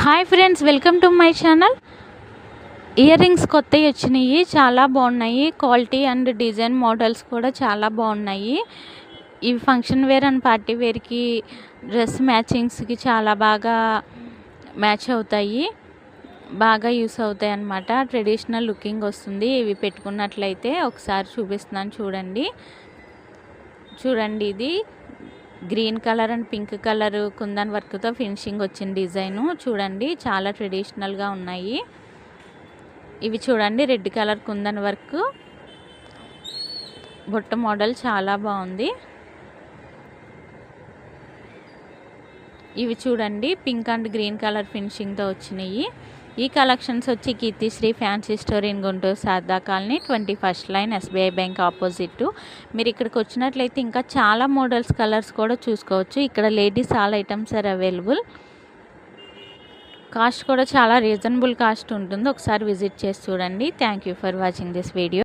Hi friends, welcome to my channel. Ear rings కొత్తవి వచ్చినాయి, చాలా బాగున్నాయి. క్వాలిటీ అండ్ డిజైన్ మోడల్స్ కూడా చాలా బాగున్నాయి. ఇవి ఫంక్షన్ వేర్ అండ్ పార్టీ వేర్కి డ్రెస్ మ్యాచింగ్స్కి చాలా బాగా మ్యాచ్ అవుతాయి, బాగా యూస్ అవుతాయి అన్నమాట. ట్రెడిషనల్ లుకింగ్ వస్తుంది. ఇవి పెట్టుకున్నట్లయితే ఒకసారి చూపిస్తున్నాను చూడండి. ఇది green colour and pink colour kundan వర్క్తో ఫినిషింగ్ వచ్చిన డిజైను చూడండి, చాలా ట్రెడిషనల్గా ఉన్నాయి. ఇవి చూడండి, red colour kundan work Botta model చాలా బాగుంది. ఇవి చూడండి, పింక్ అండ్ గ్రీన్ కలర్ ఫినిషింగ్తో వచ్చినాయి. ఈ కలెక్షన్స్ వచ్చి Keerthisri fancy store in Guntur Sharada colony 21st line SBI bank opposite. మీరు ఇక్కడికి వచ్చినట్లయితే ఇంకా చాలా మోడల్స్ కలర్స్ కూడా చూసుకోవచ్చు. ఇక్కడ ladies all items are available. Cost కూడా చాలా రీజనబుల్ కాస్ట్ ఉంటుంది. ఒకసారి విజిట్ చేసి చూడండి. Thank you for watching this video.